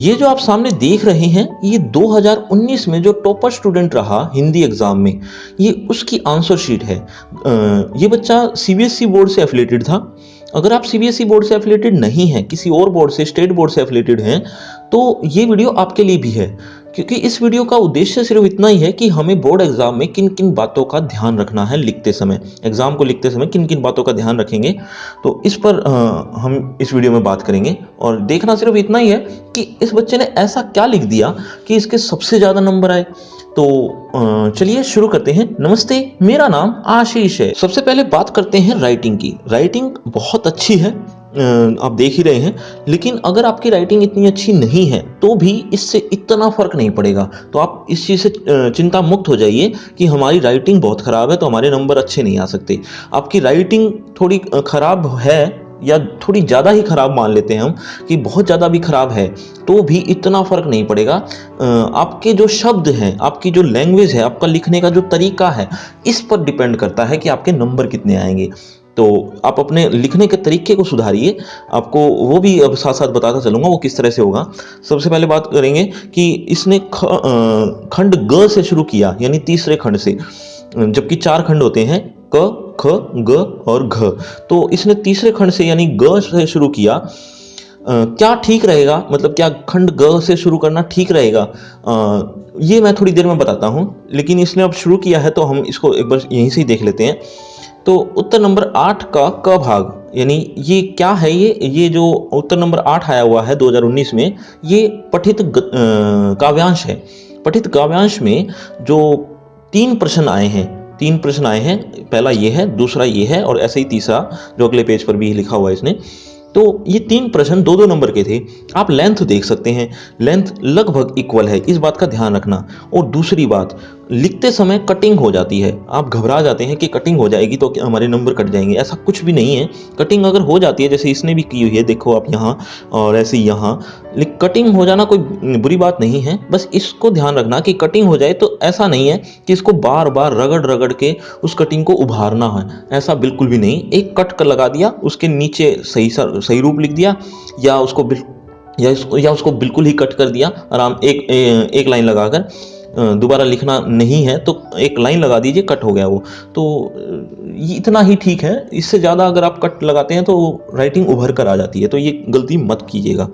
ये जो आप सामने देख रहे हैं, ये 2019 में जो टॉपर स्टूडेंट रहा हिंदी एग्जाम में, ये उसकी आंसर शीट है। ये बच्चा सीबीएसई बोर्ड से एफिलेटेड था। अगर आप सीबीएसई बोर्ड से एफिलेटेड नहीं हैं, किसी और बोर्ड से, स्टेट बोर्ड से एफिलेटेड हैं, तो ये वीडियो आपके लिए भी है, क्योंकि इस वीडियो का उद्देश्य सिर्फ इतना ही है कि हमें बोर्ड एग्जाम में किन किन बातों का ध्यान रखना है लिखते समय, एग्जाम को लिखते समय किन किन बातों का ध्यान रखेंगे, तो इस पर हम इस वीडियो में बात करेंगे। और देखना सिर्फ इतना ही है कि इस बच्चे ने ऐसा क्या लिख दिया कि इसके सबसे ज़्यादा नंबर आए। तो चलिए शुरू करते हैं। नमस्ते, मेरा नाम आशीष है। सबसे पहले बात करते हैं राइटिंग की। राइटिंग बहुत अच्छी है, आप देख ही रहे हैं, लेकिन अगर आपकी राइटिंग इतनी अच्छी नहीं है तो भी इससे इतना फर्क नहीं पड़ेगा। तो आप इस चीज़ से चिंता मुक्त हो जाइए कि हमारी राइटिंग बहुत ख़राब है तो हमारे नंबर अच्छे नहीं आ सकते। आपकी राइटिंग थोड़ी ख़राब है या थोड़ी ज़्यादा ही ख़राब मान लेते हैं हम कि बहुत ज़्यादा भी ख़राब है, तो भी इतना फ़र्क नहीं पड़ेगा। आपके जो शब्द हैं, आपकी जो लैंग्वेज है, आपका लिखने का जो तरीका है, इस पर डिपेंड करता है कि आपके नंबर कितने आएंगे। तो आप अपने लिखने के तरीके को सुधारिए। आपको वो भी अब साथ साथ बताता चलूँगा वो किस तरह से होगा। सबसे पहले बात करेंगे कि इसने खंड ग से शुरू किया, यानी तीसरे खंड से, जबकि 4 खंड होते हैं, क, ख, ग और घ। तो इसने तीसरे खंड से यानी ग से शुरू किया। क्या ठीक रहेगा, मतलब क्या खंड ग से शुरू करना ठीक रहेगा, ये मैं थोड़ी देर में बताता हूँ। लेकिन इसने अब शुरू किया है तो हम इसको एक बार यहीं से ही देख लेते हैं। तो उत्तर नंबर 8 का क भाग, यानी ये क्या है, ये जो उत्तर नंबर 8 आया हुआ है 2019 में, ये पठित काव्यांश है। पठित काव्यांश में जो 3 प्रश्न आए हैं, 3 प्रश्न आए हैं, पहला ये है, दूसरा ये है और ऐसे ही तीसरा जो अगले पेज पर भी लिखा हुआ है इसने। तो ये 3 प्रश्न 2-2 नंबर के थे। आप लेंथ देख सकते हैं, लेंथ लगभग इक्वल है, इस बात का ध्यान रखना। और दूसरी बात, लिखते समय कटिंग हो जाती है। आप घबरा जाते हैं कि कटिंग हो जाएगी तो हमारे नंबर कट जाएंगे, ऐसा कुछ भी नहीं है। कटिंग अगर हो जाती है, जैसे इसने भी की हुई है, देखो आप यहाँ और ऐसे ही यहाँ, लेकिन कटिंग हो जाना कोई बुरी बात नहीं है। बस इसको ध्यान रखना कि कटिंग हो जाए तो ऐसा नहीं है कि इसको बार बार रगड़ रगड़ के उस कटिंग को उभारना है, ऐसा बिल्कुल भी नहीं। एक कट कर लगा दिया, उसके नीचे सही रूप लिख दिया, या उसको बिल्कुल ही कट कर दिया, आराम एक लाइन लगाकर। दोबारा लिखना नहीं है तो एक लाइन लगा दीजिए, कट हो गया वो। तो ये इतना ही ठीक है। इससे ज़्यादा अगर आप कट लगाते हैं तो राइटिंग उभर कर आ जाती है, तो ये गलती मत कीजिएगा।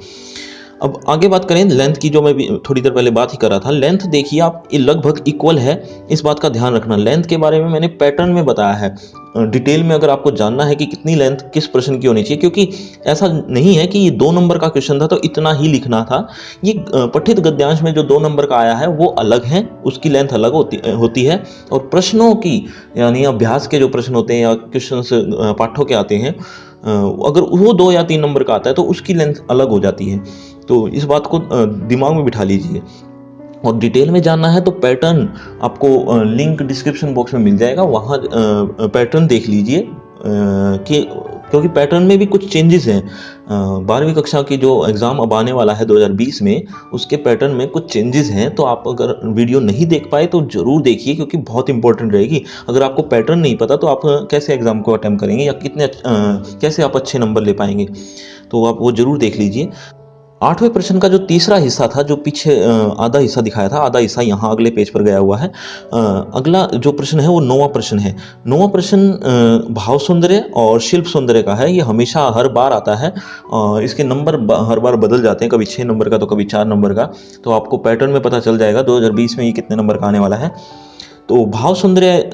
अब आगे बात करें लेंथ की, जो मैं भी थोड़ी देर पहले बात ही कर रहा था। लेंथ देखिए आप, ये लगभग इक्वल है, इस बात का ध्यान रखना। लेंथ के बारे में मैंने पैटर्न में बताया है, डिटेल में अगर आपको जानना है कि कितनी लेंथ किस प्रश्न की होनी चाहिए, क्योंकि ऐसा नहीं है कि ये 2 नंबर का क्वेश्चन था तो इतना ही लिखना था। ये पठित गद्यांश में जो 2 नंबर का आया है वो अलग है, उसकी लेंथ अलग होती है। और प्रश्नों की, यानी अभ्यास के जो प्रश्न होते हैं या क्वेश्चन पाठों के आते हैं, अगर वो 2 या 3 नंबर का आता है तो उसकी लेंथ अलग हो जाती है। तो इस बात को दिमाग में बिठा लीजिए। और डिटेल में जानना है तो पैटर्न आपको लिंक डिस्क्रिप्शन बॉक्स में मिल जाएगा, वहाँ पैटर्न देख लीजिए, क्योंकि पैटर्न में भी कुछ चेंजेस हैं। 12वीं कक्षा की जो एग्ज़ाम अब आने वाला है 2020 में, उसके पैटर्न में कुछ चेंजेस हैं। तो आप अगर वीडियो नहीं देख पाए तो ज़रूर देखिए, क्योंकि बहुत इंपॉर्टेंट रहेगी। अगर आपको पैटर्न नहीं पता तो आप कैसे एग्ज़ाम को अटेम्प्ट करेंगे, या कैसे आप अच्छे नंबर ले पाएंगे, तो आप वो ज़रूर देख लीजिए। 8वें प्रश्न का जो तीसरा हिस्सा था, जो पीछे आधा हिस्सा दिखाया था, आधा हिस्सा यहाँ अगले पेज पर गया हुआ है। अगला जो प्रश्न है वो 9वां प्रश्न है। 9वां प्रश्न भाव सौंदर्य और शिल्प सौंदर्य का है। ये हमेशा हर बार आता है, इसके नंबर हर बार बदल जाते हैं, कभी 6 नंबर का तो कभी 4 नंबर का। तो आपको पैटर्न में पता चल जाएगा 2020 में ये कितने नंबर का आने वाला है। तो भाव सौंदर्य,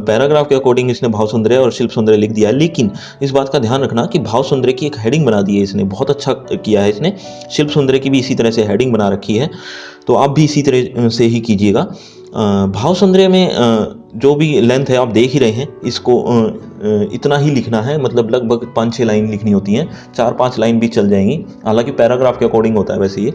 पैराग्राफ के अकॉर्डिंग इसने भाव सौंदर्य और शिल्प सौंदर्य लिख दिया है, लेकिन इस बात का ध्यान रखना कि भाव सौंदर्य की एक हेडिंग बना दी है इसने, बहुत अच्छा किया है इसने। शिल्प सौंदर्य की भी इसी तरह से हेडिंग बना रखी है, तो आप भी इसी तरह से ही कीजिएगा। भाव सौंदर्य में जो भी लेंथ है आप देख ही रहे हैं, इसको इतना ही लिखना है, मतलब लगभग 5-6 लाइन लिखनी होती हैं, 4-5 लाइन भी चल जाएंगी, हालांकि पैराग्राफ के अकॉर्डिंग होता है वैसे ये।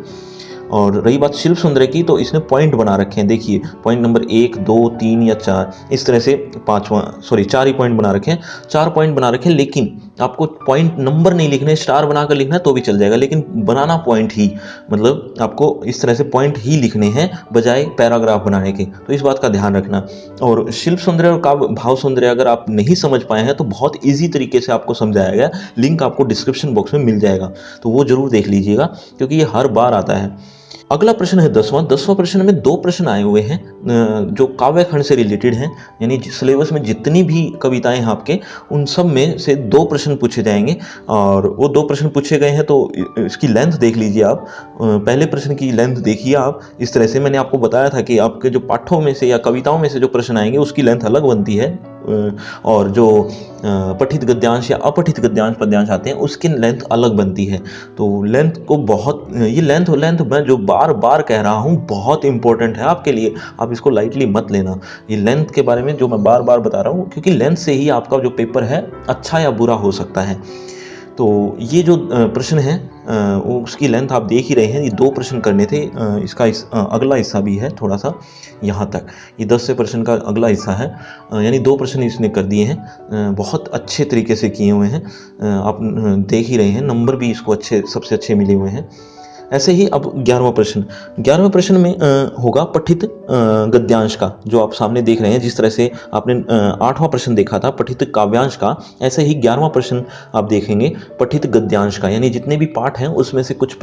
और रही बात शिल्प सौंदर्य की, तो इसने पॉइंट बना रखे हैं, देखिए पॉइंट नंबर 1, 2, 3 या 4, इस तरह से 4 ही पॉइंट बना रखे हैं, 4 पॉइंट बना रखे हैं। लेकिन आपको पॉइंट नंबर नहीं लिखना है, स्टार बनाकर लिखना है तो भी चल जाएगा, लेकिन बनाना पॉइंट ही, मतलब आपको इस तरह से पॉइंट ही लिखने हैं बजाय पैराग्राफ बनाने के, तो इस बात का ध्यान रखना। और शिल्प सौंदर्य और काव्य भाव सौंदर्य अगर आप नहीं समझ पाए हैं तो बहुत ईजी तरीके से आपको समझाया गया, लिंक आपको डिस्क्रिप्शन बॉक्स में मिल जाएगा, तो वो जरूर देख लीजिएगा क्योंकि ये हर बार आता है। अगला प्रश्न है 10वां प्रश्न में 2 प्रश्न आए हुए हैं जो काव्य खंड से रिलेटेड हैं, यानी सिलेबस में जितनी भी कविताएं हैं आपके उन सब में से 2 प्रश्न पूछे जाएंगे, और वो 2 प्रश्न पूछे गए हैं तो इसकी लेंथ देख लीजिए आप। पहले प्रश्न की लेंथ देखिए आप, इस तरह से मैंने आपको बताया था कि आपके जो पाठों में से या कविताओं में से जो प्रश्न आएंगे उसकी लेंथ अलग बनती है, और जो पठित गद्यांश या अपठित गद्यांश पद्यांश आते हैं उसकी लेंथ अलग बनती है। तो लेंथ को बहुत, ये लेंथ मैं जो बार बार कह रहा हूँ बहुत इंपॉर्टेंट है आपके लिए, आप इसको लाइटली मत लेना। ये लेंथ के बारे में जो मैं बार बार बता रहा हूँ, क्योंकि लेंथ से ही आपका जो पेपर है अच्छा या बुरा हो सकता है। तो ये जो प्रश्न है वो उसकी लेंथ आप देख ही रहे हैं, ये 2 प्रश्न करने थे। इसका अगला हिस्सा भी है थोड़ा सा यहाँ तक, ये 10 से प्रश्न का अगला हिस्सा है, यानी 2 प्रश्न इसने कर दिए हैं, बहुत अच्छे तरीके से किए हुए हैं, आप देख ही रहे हैं, नंबर भी इसको अच्छे, सबसे अच्छे मिले हुए हैं। ऐसे ही अब 11वें प्रश्न में होगा पठित गद्यांश का, जो आप सामने देख रहे हैं। जिस तरह से आपने 8वां प्रश्न देखा था पठित काव्यांश का, ऐसे ही 11वां प्रश्न आप देखेंगे पठित गद्यांश का, यानी जितने भी पाठ हैं उसमें से कुछ एक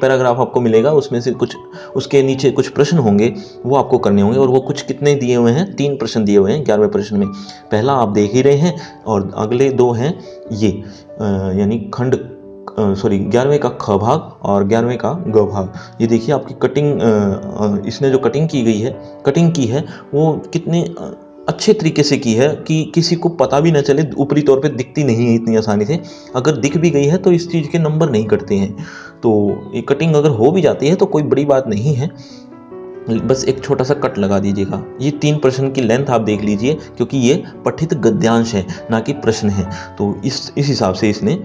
पैराग्राफ आपको मिलेगा, उसमें से कुछ उसके नीचे कुछ प्रश्न होंगे वो आपको करने होंगे, और वो कुछ कितने दिए हुए हैं, 3 प्रश्न दिए हुए हैं 11वें प्रश्न में। पहला आप देख ही रहे हैं और अगले 2 हैं ये, यानी 11वें का ख भाग और 11वें का ग भाग। ये देखिए आपकी कटिंग, इसने जो कटिंग की है वो कितने अच्छे तरीके से की है कि किसी को पता भी ना चले, ऊपरी तौर पे दिखती नहीं है इतनी आसानी से, अगर दिख भी गई है तो इस चीज़ के नंबर नहीं कटते हैं। तो ये कटिंग अगर हो भी जाती है तो कोई बड़ी बात नहीं है, बस एक छोटा सा कट लगा दीजिएगा। ये 3 प्रश्न की लेंथ आप देख लीजिए, क्योंकि ये पठित गद्यांश है ना कि प्रश्न है, तो इस हिसाब से इसने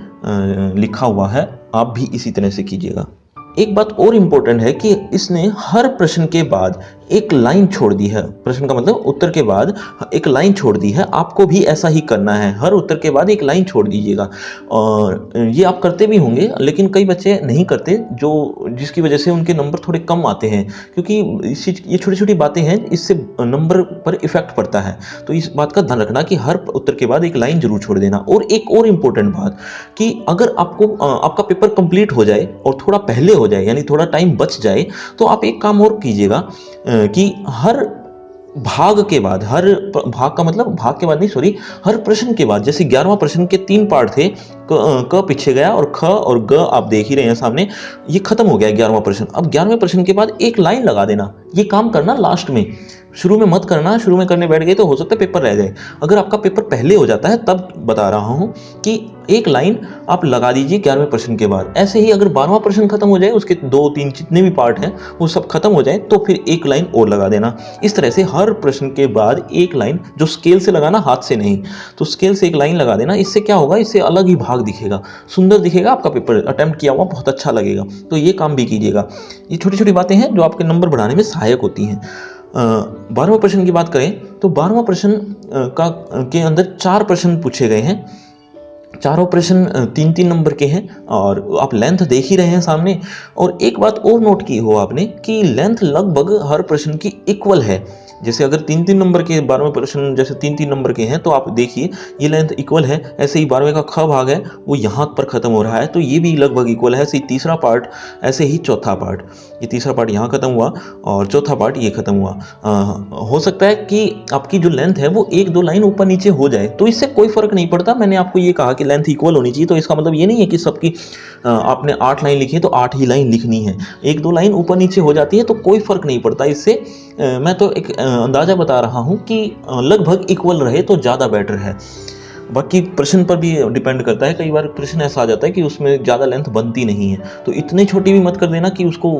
लिखा हुआ है, आप भी इसी तरह से कीजिएगा। एक बात और इम्पोर्टेंट है कि इसने हर प्रश्न के बाद एक लाइन छोड़ दी है, प्रश्न का मतलब उत्तर के बाद एक लाइन छोड़ दी है, आपको भी ऐसा ही करना है, हर उत्तर के बाद एक लाइन छोड़ दीजिएगा। और ये आप करते भी होंगे, लेकिन कई बच्चे नहीं करते, जिसकी वजह से उनके नंबर थोड़े कम आते हैं, क्योंकि ये छोटी छोटी बातें हैं, इससे नंबर पर इफेक्ट पड़ता है। तो इस बात का ध्यान रखना कि हर उत्तर के बाद एक लाइन जरूर छोड़ देना। और एक और इम्पोर्टेंट बात कि अगर आपका पेपर कंप्लीट हो जाए और थोड़ा पहले हो जाए, यानी थोड़ा टाइम बच जाए, तो आप एक काम और कीजिएगा कि हर भाग के बाद, हर भाग का मतलब भाग के बाद नहीं, सॉरी, हर प्रश्न के बाद, जैसे 11वां प्रश्न के 3 पार्ट थे, क पीछे गया और ख और ग आप देख ही रहे हैं सामने, ये खत्म हो गया 11वां प्रश्न। अब 11वें प्रश्न के बाद एक लाइन लगा देना, ये काम करना लास्ट में, शुरू में मत करना। शुरू में करने बैठ गए तो हो सकता है पेपर रह जाए। अगर आपका पेपर पहले हो जाता है तब बता रहा हूं कि एक लाइन आप लगा दीजिए 11वें प्रश्न के बाद। ऐसे ही अगर 12वां प्रश्न खत्म हो जाए, उसके 2-3 जितने भी पार्ट हैं वो सब खत्म हो जाए, तो फिर एक लाइन और लगा देना। इस तरह से हर प्रश्न के बाद एक लाइन, जो स्केल से लगाना, हाथ से नहीं, तो स्केल से एक लाइन लगा देना। इससे क्या होगा, इससे अलग ही भाग दिखेगा, सुंदर दिखेगा, आपका पेपर अटेम्प्ट किया हुआ बहुत अच्छा लगेगा। तो ये काम भी कीजिएगा। ये छोटी छोटी बातें हैं जो आपके नंबर बढ़ाने में सहायक होती हैं। 12वां प्रश्न की बात करें तो 12वां प्रश्न के अंदर 4 प्रश्न पूछे गए हैं। चारों प्रश्न 3-3 नंबर के हैं, और आप लेंथ देख ही रहे हैं सामने। और एक बात और नोट की हो आपने कि लेंथ लगभग हर प्रश्न की इक्वल है। जैसे अगर 3-3 नंबर के 12वें प्रश्न जैसे 3-3 नंबर के हैं, तो आप देखिए ये लेंथ इक्वल है। ऐसे ही 12वें का ख भाग है वो यहाँ पर खत्म हो रहा है, तो ये भी लगभग इक्वल है। ऐसे ही तीसरा पार्ट, ऐसे ही चौथा पार्ट, ये तीसरा पार्ट यहाँ खत्म हुआ और चौथा पार्ट ये खत्म हुआ। हो सकता है कि आपकी जो लेंथ है वो 1-2 लाइन ऊपर नीचे हो जाए, तो इससे कोई फर्क नहीं पड़ता। मैंने आपको ये कहा कि लेंथ इक्वल होनी चाहिए, तो इसका मतलब ये नहीं है कि सबकी आपने 8 लाइन लिखी है तो 8 ही लाइन लिखनी है। 1-2 लाइन ऊपर नीचे हो जाती है तो कोई फर्क नहीं पड़ता इससे। मैं तो एक अंदाजा बता रहा हूं कि लगभग इक्वल रहे तो ज़्यादा बेटर है। बाकी प्रश्न पर भी डिपेंड करता है, कई बार प्रश्न ऐसा आ जाता है कि उसमें ज़्यादा लेंथ बनती नहीं है, तो इतनी छोटी भी मत कर देना कि उसको,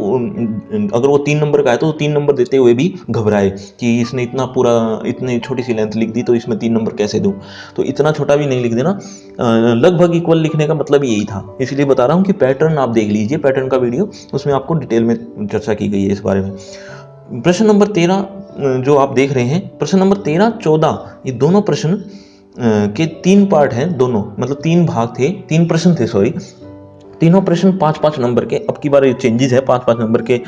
अगर वो 3 नंबर का है तो 3 नंबर देते हुए भी घबराए कि इसने इतनी छोटी सी लेंथ लिख दी तो इसमें 3 नंबर कैसे दूं। तो इतना छोटा भी नहीं लिख देना। लगभग इक्वल लिखने का मतलब यही था, इसलिए बता रहा हूँ कि पैटर्न आप देख लीजिए, पैटर्न का वीडियो, उसमें आपको डिटेल में चर्चा की गई है इस बारे में। प्रश्न नंबर 13 जो आप देख रहे हैं, प्रश्न नंबर 13-14, ये दोनों प्रश्न के 3 पार्ट हैं दोनों, मतलब 3 भाग थे, 3 प्रश्न थे सॉरी। तीनों प्रश्न 5-5 नंबर के, अब की बार ये चेंजेस है, 5-5 नंबर के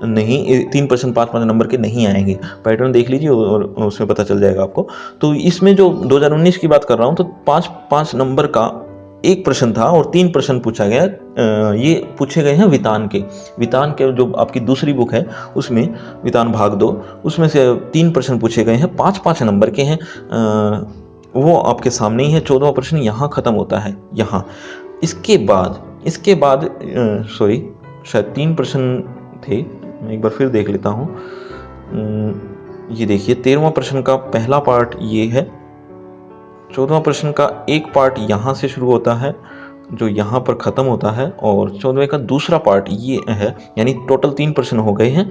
नहीं, 3 प्रश्न 5-5 नंबर के नहीं आएंगे। पैटर्न देख लीजिए और उसमें पता चल जाएगा आपको। तो इसमें जो 2019 की बात कर रहा हूँ तो 5-5 नंबर का एक प्रश्न था और 3 प्रश्न पूछा गया। ये पूछे गए हैं वितान के जो आपकी दूसरी बुक है उसमें, वितान भाग 2, उसमें से 3 प्रश्न पूछे गए हैं, 5-5 नंबर के हैं। वो आपके सामने ही है। 14वां प्रश्न यहाँ खत्म होता है, यहाँ। इसके बाद सॉरी, शायद 3 प्रश्न थे, मैं एक बार फिर देख लेता हूँ। ये देखिए 13वां प्रश्न का पहला पार्ट ये है, 14वां प्रश्न का एक पार्ट यहाँ से शुरू होता है जो यहाँ पर ख़त्म होता है, और 14वें का दूसरा पार्ट ये है, यानी टोटल 3 प्रश्न हो गए हैं।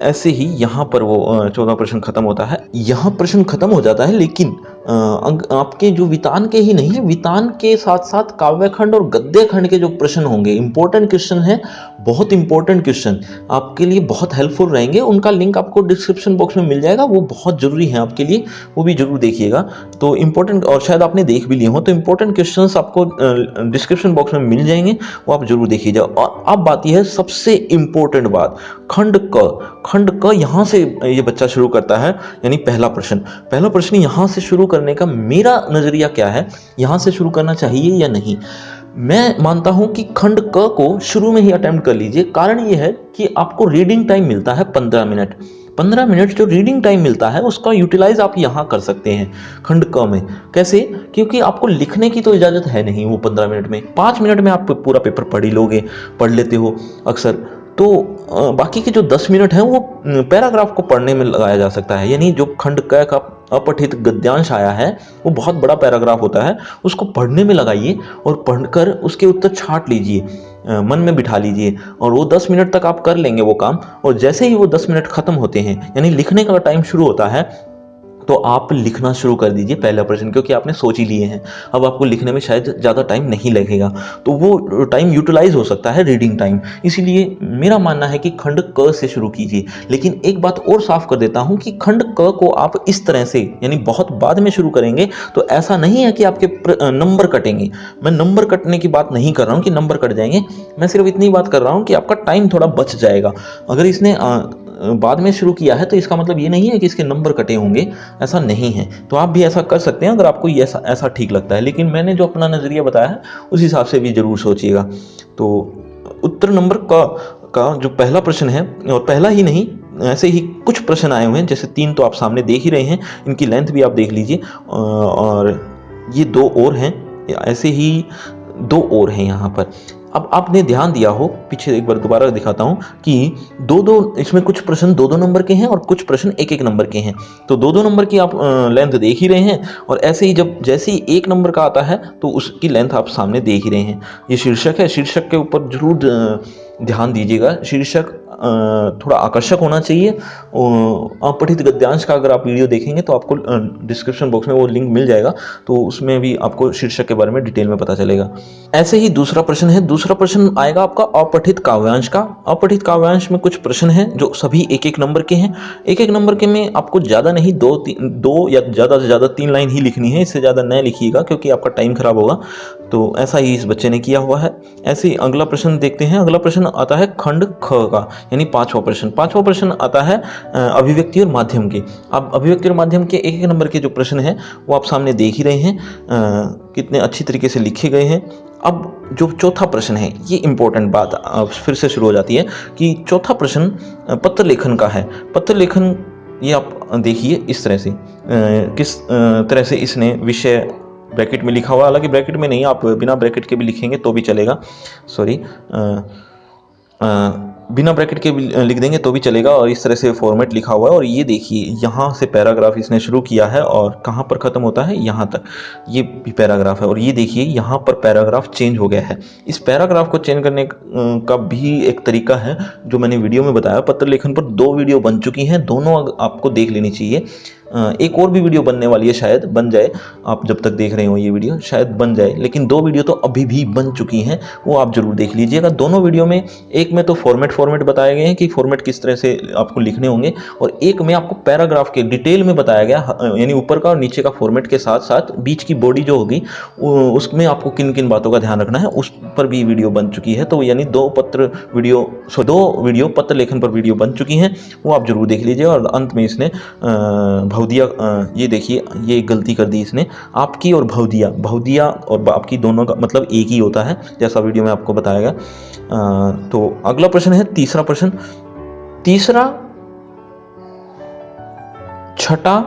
ऐसे ही यहाँ पर वो 14 प्रश्न खत्म होता है, यहाँ प्रश्न खत्म हो जाता है। लेकिन आपके जो वितान के ही नहीं है, वितान के साथ साथ काव्यखंड और गद्य खंड के जो प्रश्न होंगे, इंपॉर्टेंट क्वेश्चन है, बहुत इंपॉर्टेंट क्वेश्चन आपके लिए बहुत हेल्पफुल रहेंगे। उनका लिंक आपको डिस्क्रिप्शन बॉक्स में मिल जाएगा, वो बहुत जरूरी है आपके लिए, वो भी जरूर देखिएगा। तो इंपॉर्टेंट, और शायद आपने देख भी लिए हो, तो इंपॉर्टेंट क्वेश्चन आपको डिस्क्रिप्शन बॉक्स में मिल जाएंगे, वो आप जरूर देखिएगा। और अब बात यह है सबसे इंपॉर्टेंट बात, खंड क यहाँ से ये बच्चा शुरू करता है, यानी पहला प्रश्न यहाँ से शुरू करने का मेरा नजरिया क्या है, यहाँ से शुरू करना चाहिए या नहीं। मैं मानता हूं कि खंड क को शुरू में ही अटेम्प्ट कर लीजिए। कारण यह है कि आपको रीडिंग टाइम मिलता है 15 मिनट। 15 मिनट जो रीडिंग टाइम मिलता है उसका यूटिलाइज आप यहाँ कर सकते हैं खंड क में। कैसे? क्योंकि आपको लिखने की तो इजाजत है नहीं वो 15 मिनट में, 5 मिनट में आप पूरा पेपर पढ़ लेते हो अक्सर। तो बाकी के जो 10 मिनट हैं वो पैराग्राफ को पढ़ने में लगाया जा सकता है। यानी जो खंड क का अपठित गद्यांश आया है वो बहुत बड़ा पैराग्राफ होता है, उसको पढ़ने में लगाइए और पढ़कर उसके उत्तर छांट लीजिए, मन में बिठा लीजिए, और वो 10 मिनट तक आप कर लेंगे वो काम। और जैसे ही वो 10 मिनट खत्म होते हैं, यानी लिखने का टाइम शुरू होता है, तो आप लिखना शुरू कर दीजिए पहला प्रश्न, क्योंकि आपने सोच ही लिए हैं। अब आपको लिखने में शायद ज़्यादा टाइम नहीं लगेगा, तो वो टाइम यूटिलाइज हो सकता है, रीडिंग टाइम। इसीलिए मेरा मानना है कि खंड क से शुरू कीजिए। लेकिन एक बात और साफ कर देता हूं कि खंड क को आप इस तरह से, यानी बहुत बाद में शुरू करेंगे तो ऐसा नहीं है कि आपके नंबर कटेंगे। मैं नंबर कटने की बात नहीं कर रहा हूँ कि नंबर कट जाएंगे, मैं सिर्फ इतनी बात कर रहा हूँ कि आपका टाइम थोड़ा बच जाएगा। अगर इसने बाद में शुरू किया है तो इसका मतलब ये नहीं है कि इसके नंबर कटे होंगे, ऐसा नहीं है। तो आप भी ऐसा कर सकते हैं अगर आपको ये ऐसा ठीक लगता है। लेकिन मैंने जो अपना नज़रिया बताया है उस हिसाब से भी जरूर सोचिएगा। तो उत्तर नंबर का जो पहला प्रश्न है, और पहला ही नहीं, ऐसे ही कुछ प्रश्न आए हुए हैं, जैसे 3 तो आप सामने देख ही रहे हैं, इनकी लेंथ भी आप देख लीजिए, और ये 2 और हैं, ऐसे ही 2 और हैं यहाँ पर। अब आपने ध्यान दिया हो, पीछे एक बार दोबारा दिखाता हूं कि 2-2 इसमें कुछ प्रश्न 2-2 नंबर के हैं और कुछ प्रश्न 1-1 नंबर के हैं। तो 2-2 नंबर की आप लेंथ देख ही रहे हैं, और ऐसे ही जैसे ही 1 नंबर का आता है तो उसकी लेंथ आप सामने देख ही रहे हैं। ये शीर्षक है, शीर्षक के ऊपर जरूर ध्यान दीजिएगा। शीर्षक थोड़ा आकर्षक होना चाहिए। अपठित गद्यांश का अगर आप वीडियो देखेंगे तो आपको डिस्क्रिप्शन बॉक्स में वो लिंक मिल जाएगा, तो उसमें भी आपको शीर्षक के बारे में डिटेल में पता चलेगा। ऐसे ही दूसरा प्रश्न है, दूसरा प्रश्न आएगा आपका अपठित काव्यांश का। अपठित काव्यांश में कुछ प्रश्न हैं जो सभी 1-1 नंबर के हैं। 1-1 नंबर के में आपको ज़्यादा नहीं, 2 या ज़्यादा से ज़्यादा 3 लाइन ही लिखनी है, इससे ज़्यादा न लिखिएगा क्योंकि आपका टाइम खराब होगा। तो ऐसा ही इस बच्चे ने किया हुआ है। ऐसे ही अगला प्रश्न देखते हैं। अगला प्रश्न आता है खंड ख का, यानी 5वां प्रश्न। 5वां प्रश्न आता है अभिव्यक्ति और माध्यम के। अब अभिव्यक्ति और माध्यम के 1-1 नंबर के जो प्रश्न हैं वो आप सामने देख ही रहे हैं, कितने अच्छी तरीके से लिखे गए हैं। अब जो चौथा प्रश्न है, ये इंपॉर्टेंट बात फिर से शुरू हो जाती है कि चौथा प्रश्न पत्र लेखन का है। पत्र लेखन ये आप देखिए इस तरह से, किस तरह से इसने विषय ब्रैकेट में लिखा हुआ, हालांकि ब्रैकेट में नहीं, आप बिना ब्रैकेट के भी लिखेंगे तो भी चलेगा, सॉरी बिना ब्रैकेट के भी लिख देंगे तो भी चलेगा, और इस तरह से फॉर्मेट लिखा हुआ है। और ये देखिए यहाँ से पैराग्राफ इसने शुरू किया है और कहाँ पर ख़त्म होता है, यहाँ तक, ये भी पैराग्राफ है। और ये देखिए यहाँ पर पैराग्राफ चेंज हो गया है। इस पैराग्राफ को चेंज करने का भी एक तरीका है जो मैंने वीडियो में बताया। पत्र लेखन पर 2 वीडियो बन चुकी हैं, दोनों आपको देख लेनी चाहिए। एक और भी वीडियो बनने वाली है, शायद बन जाए, आप जब तक देख रहे हो ये वीडियो शायद बन जाए, लेकिन 2 वीडियो तो अभी भी बन चुकी हैं, वो आप जरूर देख लीजिएगा। दोनों वीडियो में, एक में तो फॉर्मेट बताए गए हैं कि फॉर्मेट किस तरह से आपको लिखने होंगे, और एक में आपको पैराग्राफ के डिटेल में बताया गया, यानी ऊपर का और नीचे का फॉर्मेट के साथ साथ बीच की बॉडी जो होगी उसमें आपको किन किन बातों का ध्यान रखना है, उस पर भी वीडियो बन चुकी है। तो यानी 2 वीडियो पत्र लेखन पर वीडियो बन चुकी हैं, वो आप जरूर देख लीजिए। और अंत में इसने भवदिया, ये देखिए ये गलती कर दी इसने, आपकी और भवदिया और आपकी दोनों का मतलब एक ही होता है, जैसा वीडियो में आपको बताया गया। तो अगला प्रश्न है तीसरा प्रश्न, तीसरा, छठा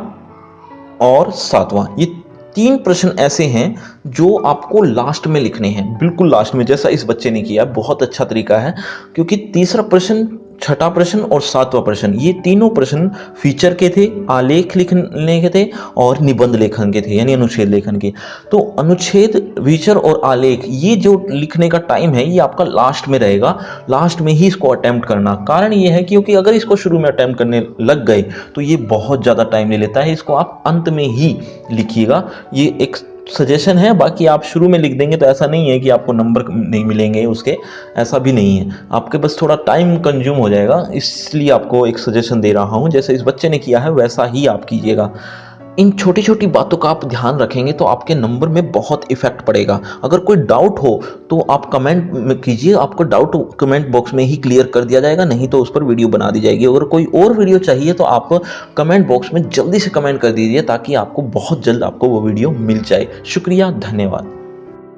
और सातवां, ये 3 प्रश्न ऐसे हैं जो आपको लास्ट में लिखने हैं, बिल्कुल लास्ट में, जैसा इस बच्चे ने किया। बहुत अच्छा तरीका है, क्योंकि तीसरा प्रश्न, छठा प्रश्न और सातवां प्रश्न, ये तीनों प्रश्न फीचर के थे, आलेख लिखने के थे और निबंध लेखन के थे, यानी अनुच्छेद लेखन के। तो अनुच्छेद, फीचर और आलेख, ये जो लिखने का टाइम है ये आपका लास्ट में रहेगा, लास्ट में ही इसको अटेम्प्ट करना। कारण ये है क्योंकि अगर इसको शुरू में अटेम्प्ट करने लग गए तो ये बहुत ज़्यादा टाइम ले लेता है, इसको आप अंत में ही लिखिएगा। ये एक सजेशन है, बाकी आप शुरू में लिख देंगे तो ऐसा नहीं है कि आपको नंबर नहीं मिलेंगे उसके, ऐसा भी नहीं है, आपके बस थोड़ा टाइम कंज्यूम हो जाएगा, इसलिए आपको एक सजेशन दे रहा हूं। जैसे इस बच्चे ने किया है वैसा ही आप कीजिएगा। इन छोटी छोटी बातों का आप ध्यान रखेंगे तो आपके नंबर में बहुत इफेक्ट पड़ेगा। अगर कोई डाउट हो तो आप कमेंट में कीजिए, आपको डाउट कमेंट बॉक्स में ही क्लियर कर दिया जाएगा, नहीं तो उस पर वीडियो बना दी जाएगी। अगर कोई और वीडियो चाहिए तो आप कमेंट बॉक्स में जल्दी से कमेंट कर दीजिए, ताकि आपको बहुत जल्द आपको वो वीडियो मिल जाए। शुक्रिया, धन्यवाद।